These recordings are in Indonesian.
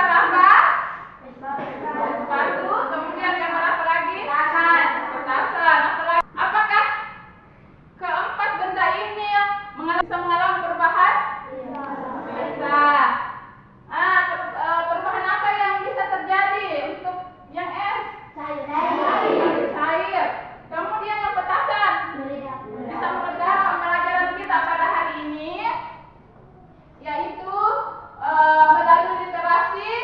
gambar apa? Sepatu. Kemudian gambar apa lagi? Petasan. Apa lagi? Apakah keempat benda ini bisa mengalami perubahan? Bisa. Perubahan apa yang bisa terjadi untuk yang es? Cair. Kemudian yang petasan bisa meledak. Pelajaran kita pada hari ini yaitu melalui literasi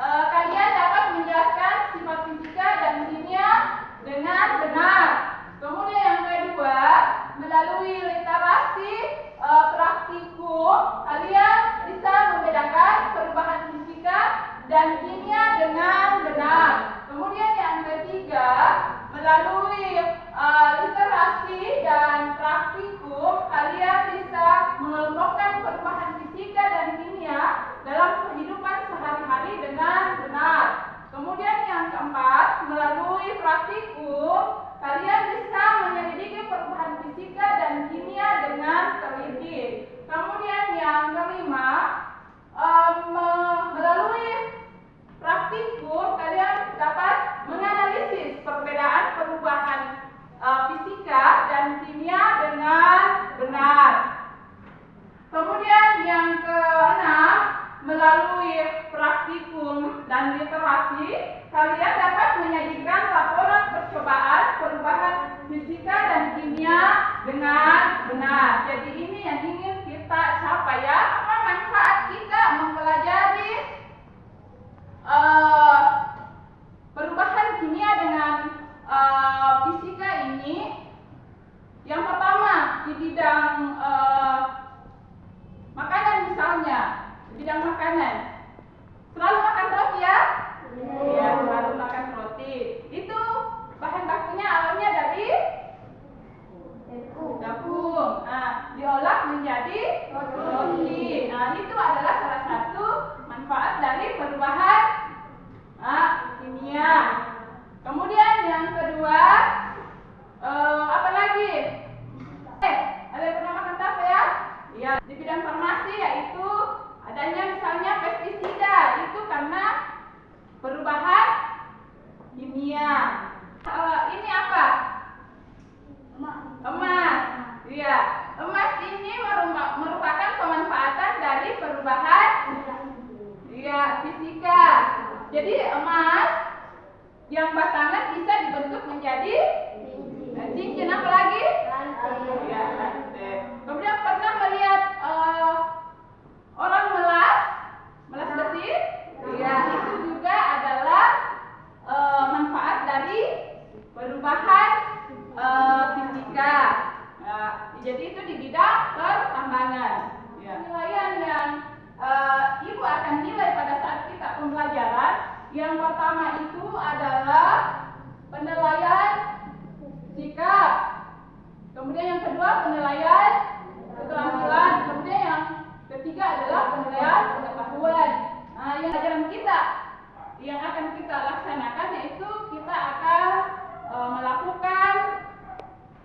kalian dapat menjelaskan sifat fisika dan kimia dengan benar. Kemudian yang kedua, melalui literasi praktikum kalian bisa membedakan perubahan fisika dan kimia dengan benar. Kemudian yang ketiga, melalui literasi dan praktikum kalian bisa mengelompokkan perubahan fisika dan kimia dalam kehidupan sehari-hari dengan benar. Kemudian yang keempat, melalui praktikum kalian bisa menyelidiki perubahan fisika dan kimia dengan teliti. Kemudian yang kelima, melalui praktikum kalian dapat menganalisis perbedaan perubahan fisika dan kimia dengan benar. Kemudian yang keenam, melalui praktikum dan literasi kalian dapat menyajikan laporan percobaan perubahan fisika dan kimia dengan benar. Jadi ini yang ingin kita capai ya. Apa manfaat kita mempelajari perubahan kimia dengan fisika ini? Yang pertama, di bidang makanan misalnya, di bidang makanan selalu makan roti ya? Iya, selalu makan roti. Itu bahan bakunya awalnya dari tepung. Diolah menjadi roti. Itu adalah salah satu manfaat dari perubahan kimia. Kemudian yang kedua, apa lagi? Ada yang pernah makan tape ya? Ya, di bidang farmasi yaitu adanya misalnya pestisida, itu karena perubahan kimia. Ini apa? Emas. Iya, emas ini merupakan pemanfaatan dari perubahan fisika. Jadi emas yang batangan bisa dibentuk menjadi cincin. Apa lagi? Ya, kemudian pernah melihat orang melas besi? Ya, itu juga adalah manfaat dari perubahan fisika. Jadi itu di bidang pertambangan. Penilaian yang ibu akan nilai pada saat kita pembelajaran, yang pertama itu adalah penilaian sikap. Kemudian yang kedua penilaian keterampilan. Kemudian yang ketiga adalah penilaian pengetahuan. Yang pelajaran kita yang akan kita laksanakan yaitu kita akan melakukan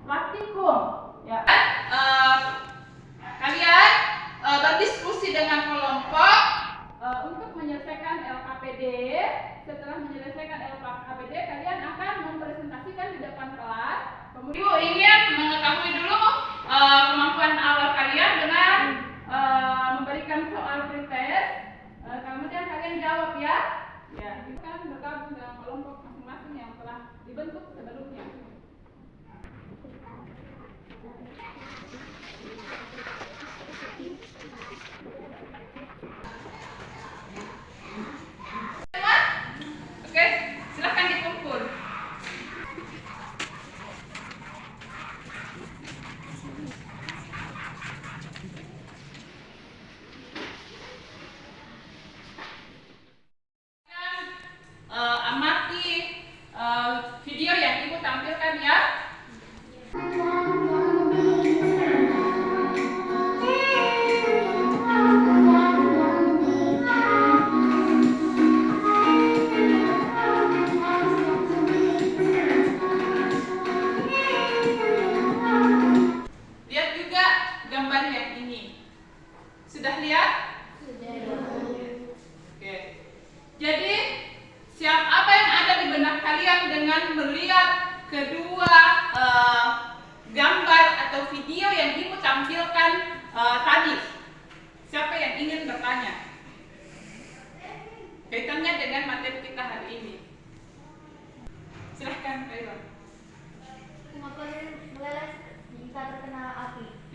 praktikum. Ya. Kalian berdiskusi dengan kelompok untuk menyelesaikan LKPD. Setelah menyelesaikan LKPD, kalian akan mempresentasikan di depan kelas. Kemudian ingin mengetahui dulu kemampuan awal kalian dengan memberikan soal pretest. Kemudian kalian jawab ya. Ya, itu kan bergabung dengan kelompok masing-masing yang telah dibentuk sebelumnya. Oke, silahkan dikumpul. Amati video yang ibu tampilkan ya.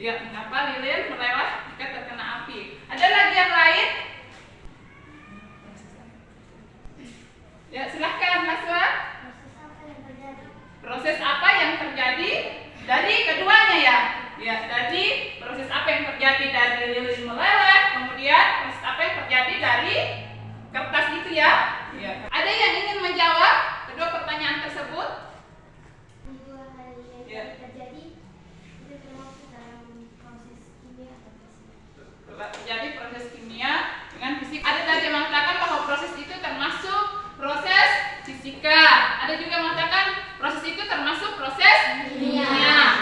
Ya, mengapa lilin meleleh jika terkena api? Ada lagi yang lain? Ya, silahkan Mas Wah. Proses apa yang terjadi dari keduanya ya? Ya, dari proses apa yang terjadi dari lilin meleleh, kemudian proses apa yang terjadi dari kertas itu ya? Ya. Ada yang ingin menjawab kedua pertanyaan tersebut? Dua hal yang Ya. terjadi itu termasuk dalam proses kimia atau fisika. Terjadi proses kimia dengan fisika. Ada tadi yang mengatakan bahwa proses itu termasuk proses fisika. Ada juga yang mengatakan proses itu termasuk proses kimia.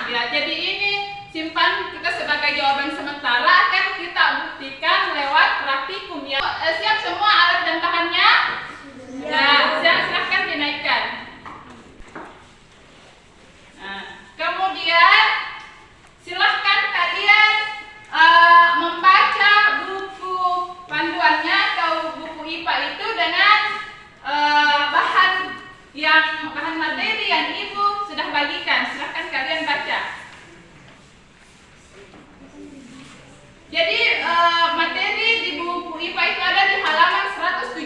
Ya, jadi ini simpan kita sebagai jawaban sementara, akan kita buktikan lewat praktikum ya. Siap semua alat dan bahannya? Ya, silahkan dinaikkan. Nah, kemudian silahkan kalian membaca buku panduannya atau buku IPA itu dengan bahan materi yang Ibu sudah bagikan. Silahkan kalian baca. Jadi materi di buku IPA itu ada di halaman 117.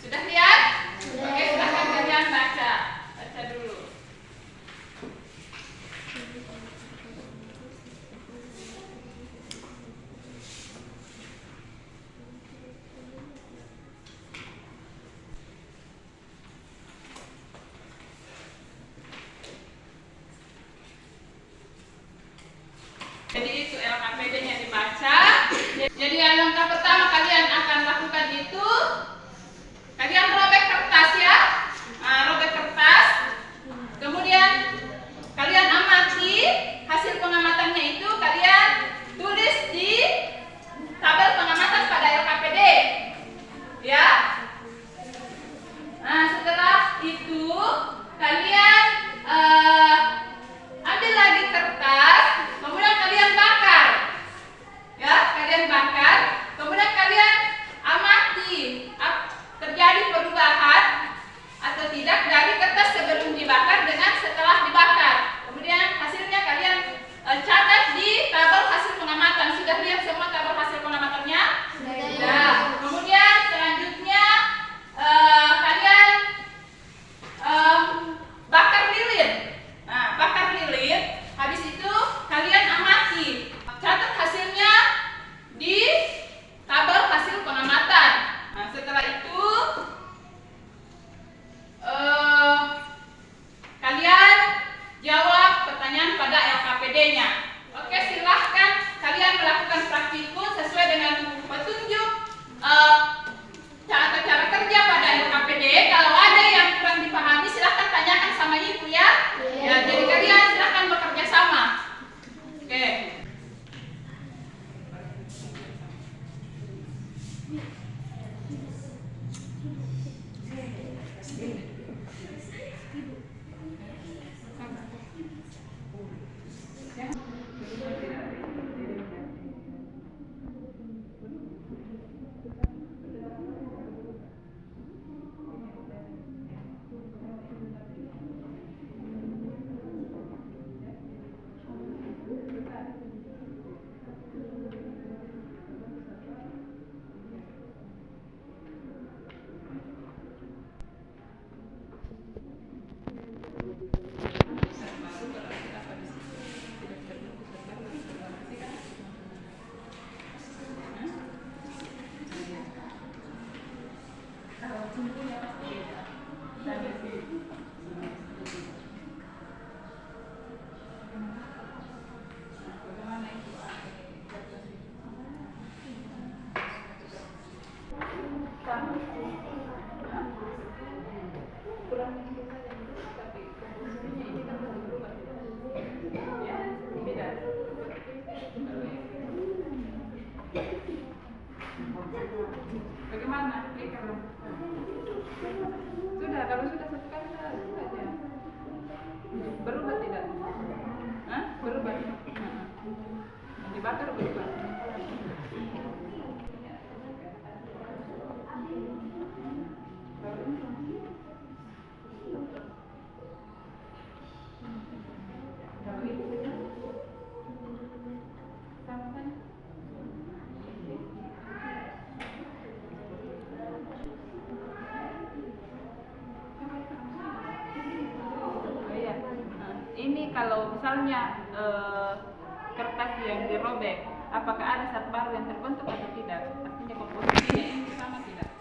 Sudah lihat? Oke, silahkan kalian baca. Baca dulu. Jadi itu LKPD-nya dibaca. Jadi yang langkah pertama kalian akan lakukan itu, kalian robek kertas ya. Nah, robek kertas. Kemudian kalian amati hasil pengamatannya itu, kalian tulis di tabel pengamatan pada LKPD. Ya. Nah, setelah itu kalian ambil lagi kertas, kemudian kalian bakar. Ya, kalian bakar, kemudian kalian amati terjadi perubahan atau tidak dari kertas sebelum dibakar dengan setelah dibakar. Kemudian hasilnya kalian catat di tabel hasil pengamatan. Sudah lihat semua tabel hasil pengamatannya? Sudah. Kemudian selanjutnya kalian bakar lilin. Nah, bakar lilin. Habis itu kalian amati, catat hasilnya di tabel hasil pengamatan. Nah, setelah itu kalian jawab pertanyaan pada LKPD-nya. Oke, silahkan kalian melakukan praktikum sesuai dengan petunjuk cara kerja pada LKPD. Kalau ada yang kurang dipahami, silahkan tanyakan sama Ibu ya. Ya, jadi kalian silahkan bekerja sama. Oke. Bagaimana? Sudah, kalau sudah satu kali saja. Berubah tidak? Hah? Berubah? Dibakar berubah? kalau misalnya kertas yang dirobek, apakah ada zat baru yang terbentuk atau tidak? Artinya komposisinya ini sama tidak?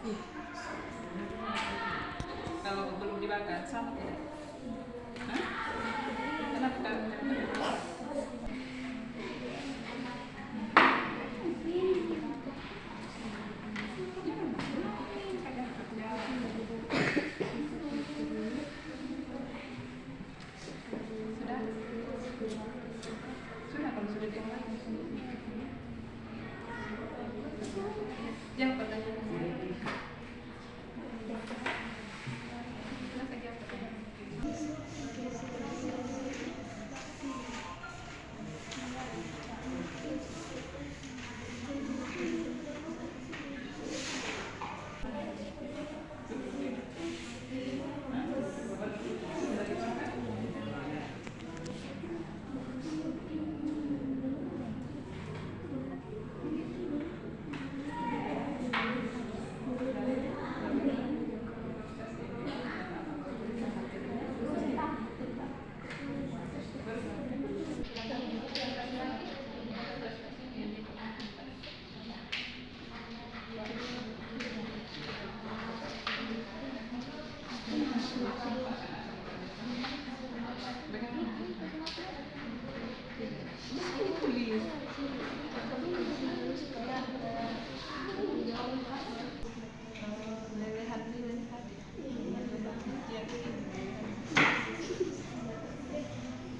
Kalau belum dibakar sama tidak? Hah? Kenapa terbentuk? Sudah kalau sudah dimulai. Jangan pertanyaan.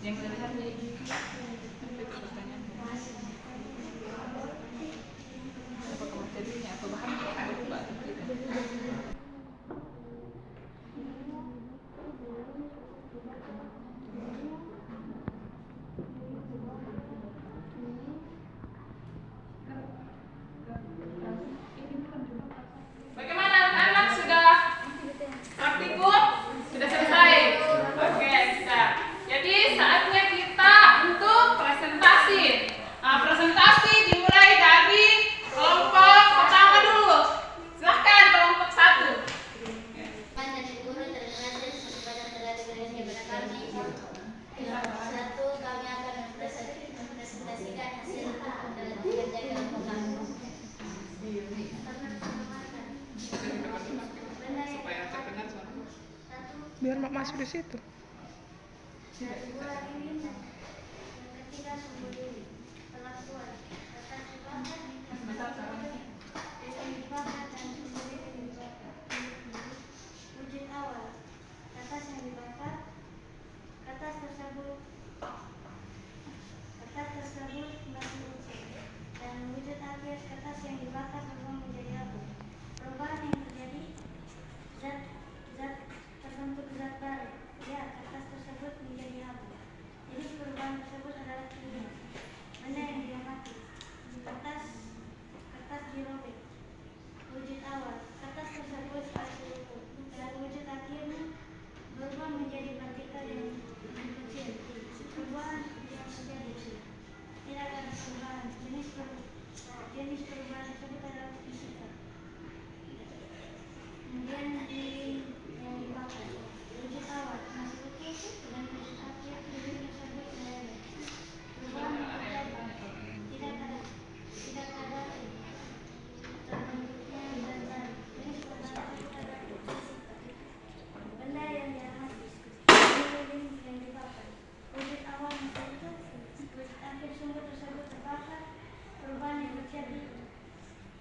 Yang terlihat itu pertanyaan. Apakah materinya atau bahannya berubah atau tidak? Bagaimana anak-anak, sudah praktikum? Sudah selesai? Oke, sudah. Jadi saatnya kita untuk presentasi. Nah, presentasi dimulai dari kelompok pertama dulu. Silahkan kelompok 1. Satu, kami akan mempresentasikan hasil kerja kelompok kami. Supaya terdengar suara. Biar mak masuk di situ. Ketiga, sumber diri. Pengakuan. Kata dibakar, dibakar dan sumber diri dibakar. Wujud awal. Kertas yang dibakar. Kertas tersebut masih utuh. Dan wujud akhir kertas yang dibakar berubah menjadi abu. Perubahan yang terjadi, zat terbentuk zat baru. Ya, kertas tersebut menjadi abu. Jadi perubahan tersebut adalah kimia. Benda yang diamati. Kertas dirobek. Wujud awal. Kertas tersebut masih utuh. Dan wujud akhirnya berubah menjadi partikel yang kecil. Perubahan yang terjadi. Tidak ada perubahan. Jenis perubahan tersebut adalah fisika. Kemudian yang dibakar. Wujud awal masih utuh dan wujud akhir wujud tersebut meleleh. Perubahan yang terjadi. Tidak ada terbentuknya zat baru. Jenis perubahan tersebut adalah fisika. Benda yang diamati. Lilin yang dibakar. Wujud awal masih utuh. Wujud akhir sumber tersebut terbakar. Perubahan yang terjadi.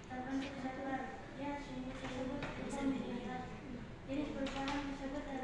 Terbentuk zat baru. Ya, sumber tersebut berubah menjadi abu. Jenis perubahan tersebut adalah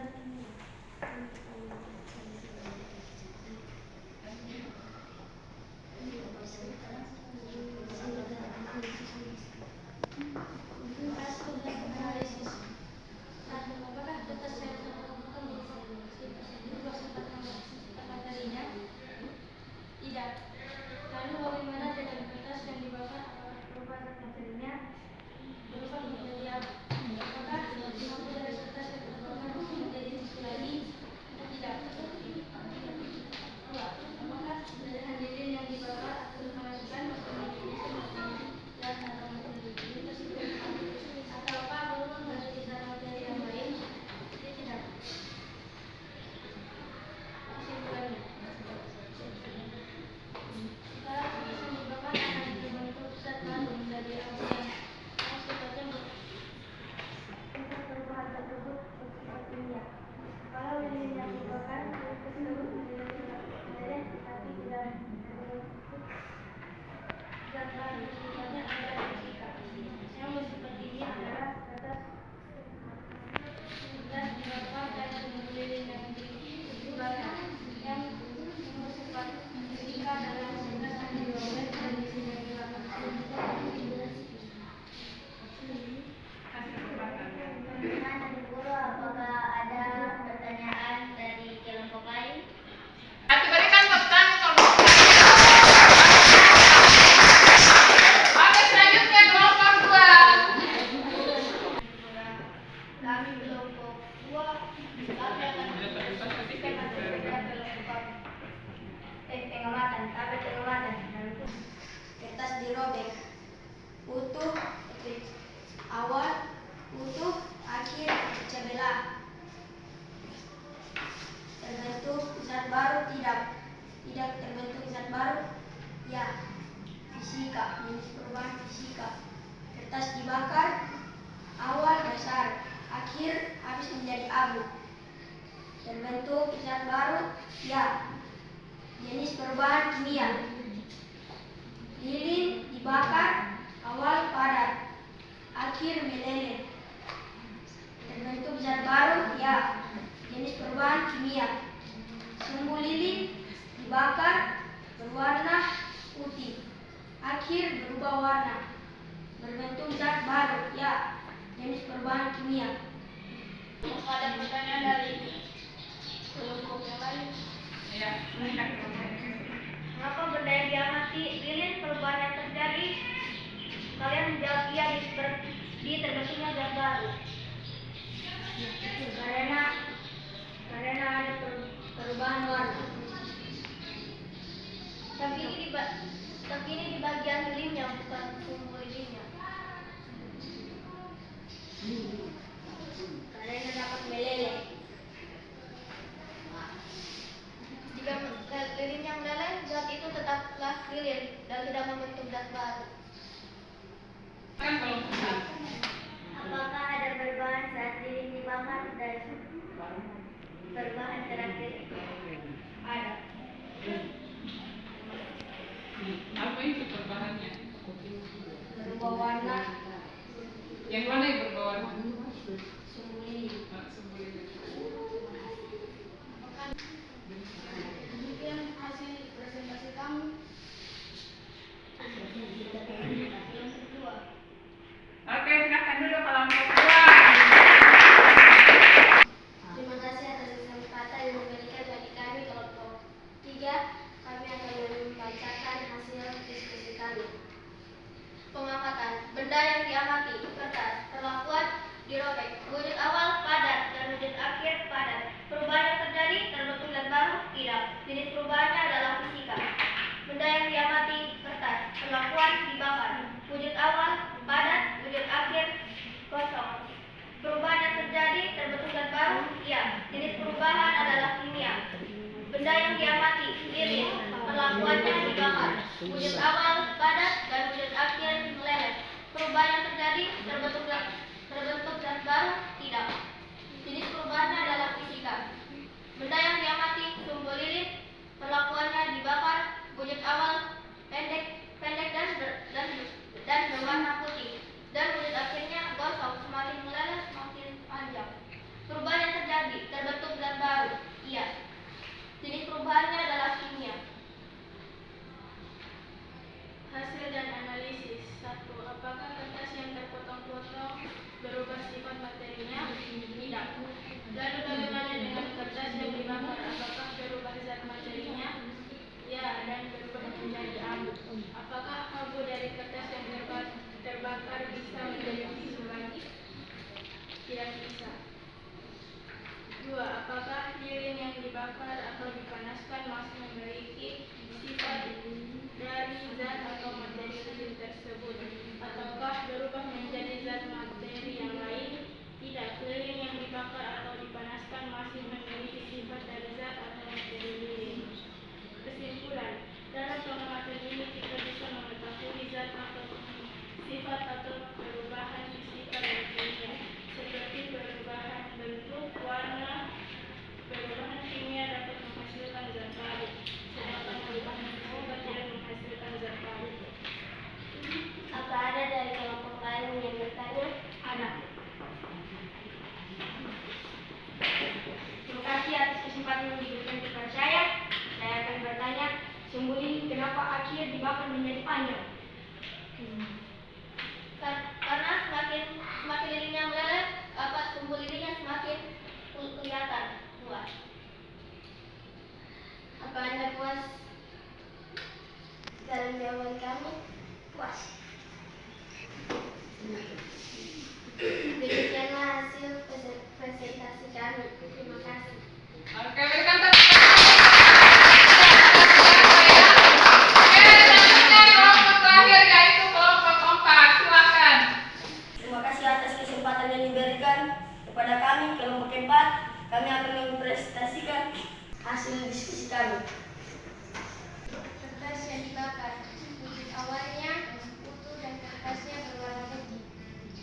utuh, awal, utuh, akhir, pecah belah. Terbentuk zat baru tidak terbentuk zat baru ya. Fisika, jenis perubahan fisika. Kertas dibakar, awal dasar, akhir habis menjadi abu. Terbentuk zat baru ya. Jenis perubahan kimia. Lilin dibakar, awal padat, akhir meleleh. Terbentuk zat baru ya. Jenis perubahan kimia. Sumbu lilin dibakar, berwarna putih, akhir berubah warna. Berbentuk zat baru ya. Jenis perubahan kimia. Ada pertanyaan dari kelompok yang lain? Ya, Mengapa benda yang diamati lilin perubahan yang terjadi? Kalian menjawab iya di terbentuknya zat baru. Karena ada perubahan warna. Tapi ini di bagian lilinnya, bukan sumbu lilinnya. Karena dapat meleleh. Jika lilin yang meleleh, zat itu tetaplah lilin dan tidak membentuk zat baru. kan kelompok satu. Apakah ada perubahan saat lilin dibakar dan perubahan terakhir? Ada. Apa itu perubahannya? Berubah warna. Yang mana yang berubah warna? Sumbu lilin. Sumbu lilin. Demikian hasil presentasi kami. Oke, silakan dulu kelompok 2. Terima kasih atas kesempatan yang diberikan bagi kami kelompok 3. Kami akan membacakan hasil diskusi kami. Pengamatan. Benda yang diamati. Kertas. Perlakuan dirobek. Wujud awal padat dan wujud akhir padat. Perubahan yang terjadi terbentuk zat baru tidak. Jenis perubahannya adalah fisika. Benda yang diamati. Kertas. Perlakuan dibakar. Wujud awal padat, wujud akhir kosong. Perubahan yang terjadi terbentuk zat baru iya. Jenis perubahan adalah kimia. Benda yang diamati lilin. Perlakuannya dibakar. Wujud awal padat dan wujud akhir meleleh. Perubahan yang terjadi terbentuk zat baru tidak. Jenis perubahannya adalah fisika. Benda yang diamati sumbu lilin. Perlakuannya dibakar. Wujud awal pendek dan berwarna putih. Dan wujud akhirnya gosong. Semakin meleleh semakin panjang. Perubahan yang terjadi terbentuk zat baru iya. Jenis perubahannya adalah kimia. Hasil dan analisis. 1. Apakah kertas yang terpotong-potong berubah sifat materinya? Tidak. Lalu bagaimana dengan kertas yang dibakar? Apakah berubah zat materinya? Ya, dan berubah menjadi abu. Apakah abu dari kertas yang terbakar bisa menjadi tisu lagi? Tidak bisa. 2. Apakah lilin yang dibakar atau dipanaskan masih memiliki sifat dari zat atau materi lilin tersebut, ataukah berubah menjadi zat materi yang lain? Tidak. Lilin yang dibakar atau dipanaskan masih memiliki sifat dari zat atau materi lilin. Kesimpulan. Dalam pengamatan ini kita bisa mengetahui zat atau sifat atau perubahan fisika dan kimia, seperti perubahan bentuk, warna. Perubahan kimia dapat menghasilkan zat baru, sedangkan perubahan fisika tidak menghasilkan zat baru. Apa ada dari kelompok lain yang bertanya? Ada. Terima kasih atas kesempatan yang diberikan kepada saya. Saya akan bertanya, sumbu lilin kenapa akhir dibakar menjadi panjang? Karena semakin lilinnya meleleh, sumbu lilinnya semakin kelihatan luas. Apa Anda puas dalam jawaban kamu? Puas. Demikianlah hasil presentasi kami. Terima kasih. Oke, berikan tepuk tangan. Oke, selanjutnya kelompok terakhir yaitu kelompok 4. hasil diskusi kami. Kertas yang dibakar, wujud awalnya utuh dan kertasnya berwarna putih.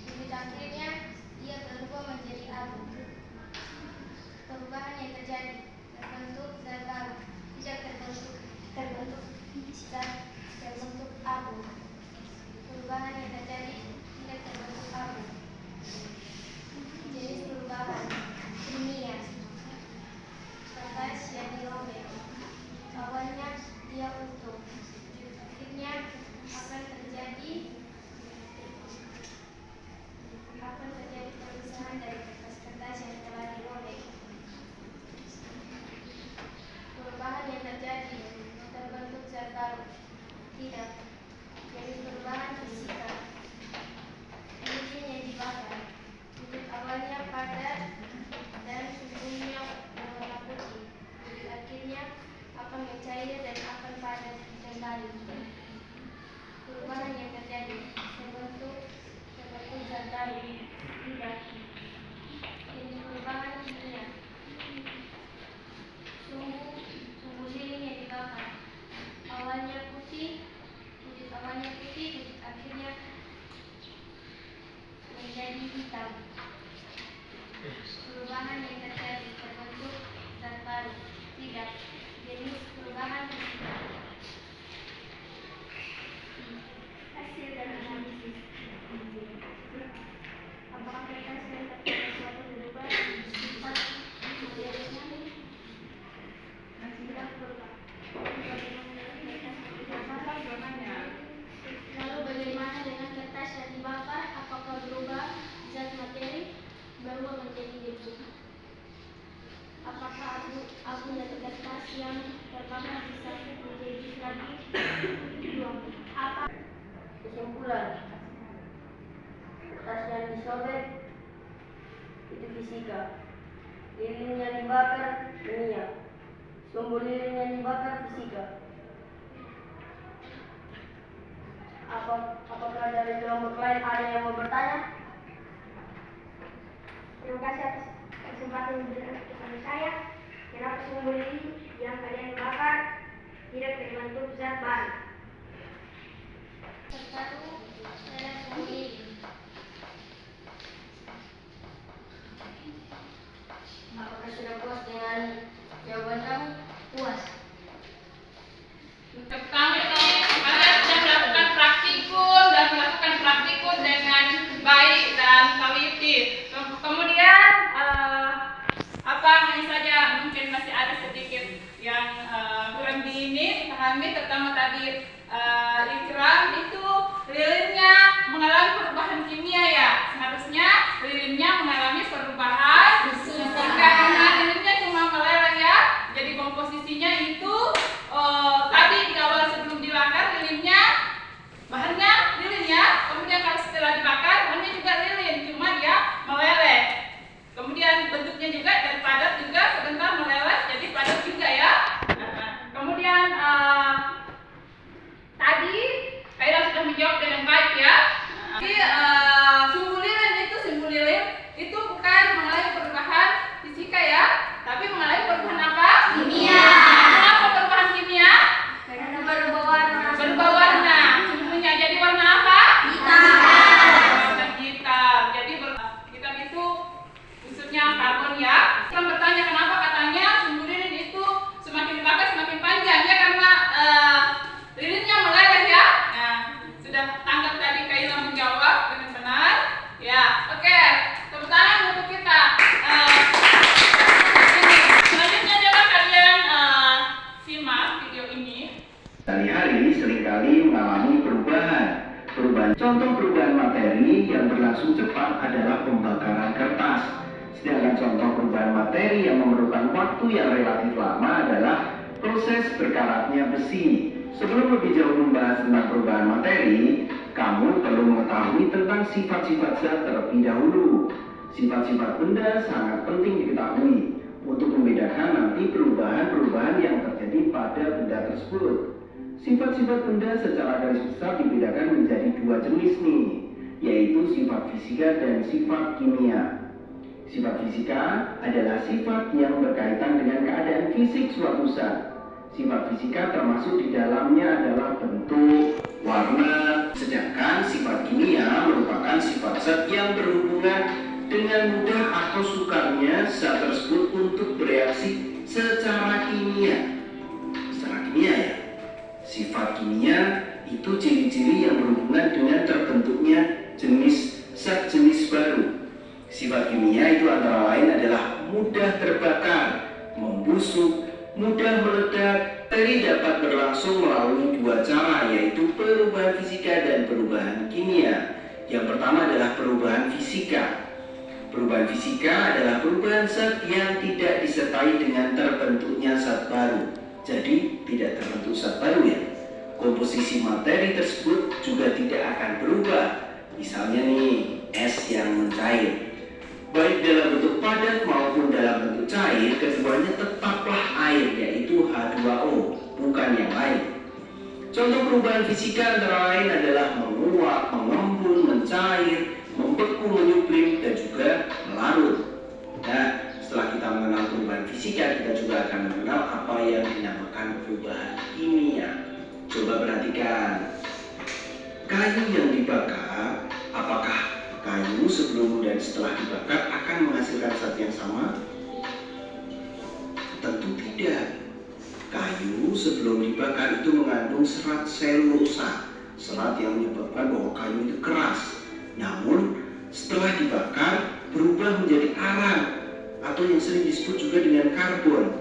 Wujud akhirnya dia berubah menjadi abu. Perubahan yang terjadi terbentuk zat baru, tidak terbentuk abu. Perubahan yang terjadi tidak terbentuk abu. Jenis perubahan kimia. Kertas yang dirobek, awalnya dia utuh, akhirnya akan terjadi perpisahan dari kertas-kertas yang telah dirobek. Perubahan yang terjadi terbentuk zat baru, tidak. Jenis perubahan fisika. Lilin yang dibakar, wujud awalnya padat dan sumbunya berwarna putih. Wujud akhirnya akan mencair dan akan padat kembali. Perubahan yang terjadi terbentuk zat baru, tidak. Jenis perubahan kimia. Sumbu lilin yang dibakar, awalnya putih, wujud akhirnya menjadi hitam. Perubahan yang terjadi terbentuk zat baru, tidak. Jenis perubahan fisika. Hasil dan analisis. Apakah kertas yang terkena suatu berubah sifat modelnya? Tidak berubah. Lalu bagaimana dengan kertas yang dibakar? Apakah berubah zat materi, berubah menjadi debu? Apakah abu dari kertas yang terbakar bisa menjadi lagi? Apa? Kesimpulan, kertas yang disobek itu fisika, lilin yang dibakar kimia, sumbu lilin yang dibakar fisika. Apakah dari kelompok lain ada yang mau bertanya? Terima kasih atas kesempatan yang diberikan kepada saya. Kenapa sumbu lilin yang kalian bakar tidak terbentuk zat baru? Satu adalah sumbu lilin. Apakah sudah puas dengan jawaban kami? Puas. Kami kalian sudah melakukan praktikum dengan baik dan teliti. Kemudian hanya saja mungkin masih ada sedikit yang kurang dipahami, terutama tadi Ikram itu lilinnya mengalami perubahan kimia ya. Seharusnya lilinnya mengalami perubahan fisika karena lilinnya cuma meleleh ya. Jadi komposisinya itu tadi di awal sebelum dibakar lilinnya bahannya lilin ya. Kemudian kalau setelah dibakar bahannya juga lilin, cuma dia meleleh. Kemudian bentuknya juga dari padat juga sebentar meleleh jadi padat juga ya. Kemudian tadi Kaila sudah menjawab dengan baik ya. Jadi sumbu lilin itu bukan mengalami perubahan fisika ya, tapi mengalami perubahan apa? Kimia. Kenapa perubahan kimia? Karena berubah warna. Berubah warna. Sumbunya jadi warna apa? Hitam. Warna hitam. Jadi hitam itu unsurnya karbon ya. Kita bertanya kenapa katanya sumbu lilin itu semakin dibakar semakin panjang ya, karena lilinnya meleleh ya. Nah, sudah tangkap tadi Kaila menjawab dengan benar. Ya, oke. Tepuk tangan untuk kita. Selanjutnya coba kalian simak video ini. Sehari-hari seringkali mengalami perubahan. Contoh perubahan materi yang berlangsung cepat adalah pembakaran kertas. Sedangkan contoh perubahan materi yang memerlukan waktu yang relatif lama adalah proses berkaratnya besi. Sebelum lebih jauh membahas tentang perubahan materi, kamu perlu mengetahui tentang sifat-sifat zat terlebih dahulu. Sifat-sifat benda sangat penting diketahui untuk membedakan nanti perubahan-perubahan yang terjadi pada benda tersebut. Sifat-sifat benda secara garis besar dibedakan menjadi dua jenis nih, yaitu sifat fisika dan sifat kimia. Sifat fisika adalah sifat yang berkaitan dengan keadaan fisik suatu zat. Sifat fisika termasuk di dalamnya adalah bentuk, warna, sedangkan sifat kimia merupakan sifat zat yang berhubungan dengan mudah atau sukarnya zat tersebut untuk bereaksi secara kimia. Secara kimia ya. Sifat kimia itu ciri-ciri yang berhubungan dengan terbentuknya zat jenis baru. Sifat kimia itu antara lain adalah mudah terbakar, membusuk, mudah meledak. Materi dapat berlangsung melalui dua cara, yaitu perubahan fisika dan perubahan kimia. Yang pertama adalah perubahan fisika. Perubahan fisika adalah perubahan zat yang tidak disertai dengan terbentuknya zat baru. Jadi tidak terbentuk zat baru ya. Komposisi materi tersebut juga tidak akan berubah. Misalnya nih, es yang mencair. Baik dalam bentuk padat maupun dalam bentuk cair, keduanya tetaplah air, yaitu H2O, bukan yang lain. Contoh perubahan fisika antara lain adalah menguap, mengembun, mencair, membeku, menyublim, dan juga melarut. Nah, setelah kita mengenal perubahan fisika, kita juga akan mengenal apa yang dinamakan perubahan kimia. Coba perhatikan, kayu yang dibakar, apakah kayu sebelum dan setelah dibakar akan menghasilkan zat yang sama? Tentu tidak. Kayu sebelum dibakar itu mengandung serat selulosa, serat yang menyebabkan bahwa kayu itu keras. Namun setelah dibakar berubah menjadi arang atau yang sering disebut juga dengan karbon.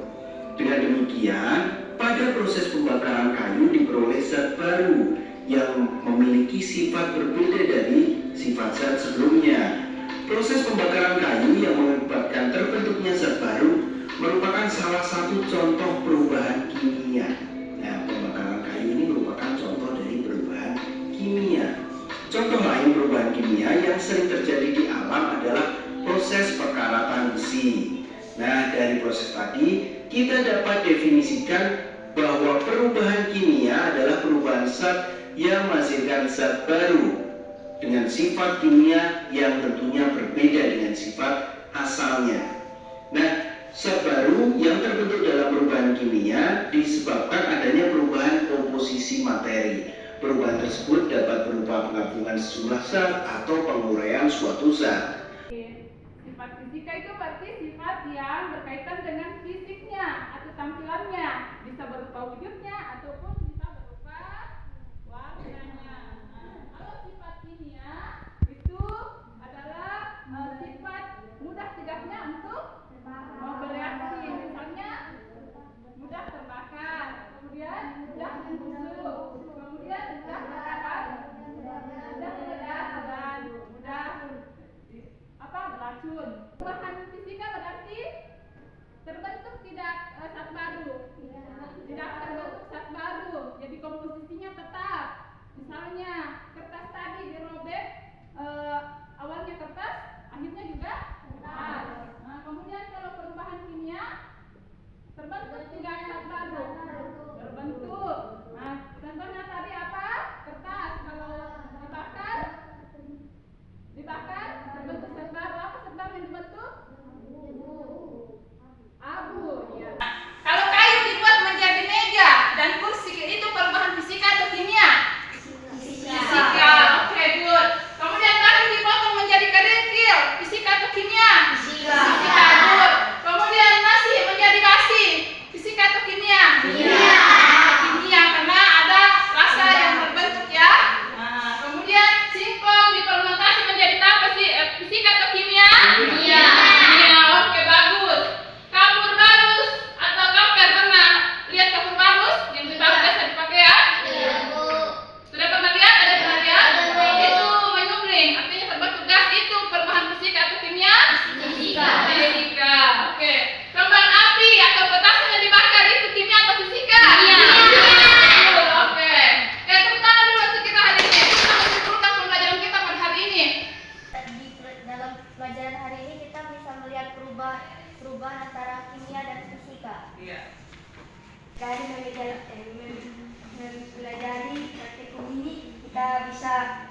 Dengan demikian, pada proses pembakaran kayu diperoleh zat baru yang memiliki sifat berbeda dari sifat zat sebelumnya. Proses pembakaran kayu yang mengakibatkan terbentuknya zat baru merupakan salah satu contoh perubahan kimia. Nah, pembakaran kayu ini merupakan contoh dari perubahan kimia. Contoh lain perubahan kimia yang sering terjadi di alam adalah proses perkaratan besi. Nah, dari proses tadi kita dapat definisikan bahwa perubahan kimia adalah perubahan zat yang menghasilkan zat baru dengan sifat kimia yang tentunya berbeda dengan sifat asalnya. Nah, zat baru yang terbentuk dalam perubahan kimia disebabkan adanya perubahan komposisi materi. Perubahan tersebut dapat berupa penggabungan sejumlah zat atau penguraian suatu zat. Sifat fisika itu berarti sifat yang berkaitan dengan fisiknya atau tampilannya, bisa berupa wujudnya ataupun bisa berupa warnanya. Kalau sifat kimia itu adalah sifat mudah tidaknya untuk bereaksi, misalnya mudah terbakar, kemudian mudah membusuk, kemudian mudah terbakar, mudah meledak dan mudah beracun. Perubahan fisika berarti terbentuk tidak zat baru, tidak terbentuk zat baru, jadi komposisinya tetap. Misalnya kertas tadi dirobek, awalnya kertas, akhirnya juga kertas. Nah, kemudian kalau perubahan kimia terbentuk tidak zat baru, terbentuk. Nah, contohnya tadi apa? Kertas. Kalau dibakar terbentuk zat baru. Apa zat baru yang dibentuk? Abu. Ya. Kalau kayu dibuat menjadi meja dan kursi, itu perubahan fisika atau kimia? Fisika. Oke, good. Kemudian kayu dipotong menjadi kerikil, fisika atau kimia? Fisika. Good. Kemudian nasi menjadi basi, fisika atau kimia? Kimia. Kimia, karena ada rasa yang terbentuk ya. Nah, kemudian singkong difermentasi menjadi apa sih? Fisika atau kimia? Kimia. Kimia. Oke, bagus. Kapur barus atau kaper, pernah lihat kapur barus yang biasa dipakai ya? Iya, Bu. Sudah pernah lihat? Ada pernah lihat? Itu menyublim, artinya terbentuk gas. Itu perubahan fisika atau kimia? Fisika. Fisika. Oke. Kembang api atau petasan yang dibakar itu kimia atau fisika? Kimia. Oke. Tepuk tangan dulu untuk kita hari ini. Kita menyimpulkan pembelajaran kita pada hari ini. Dalam pelajaran hari ini kita bisa melihat perubahan antara kimia dan fisika. Iya. Dari mempelajari praktikum ini kita bisa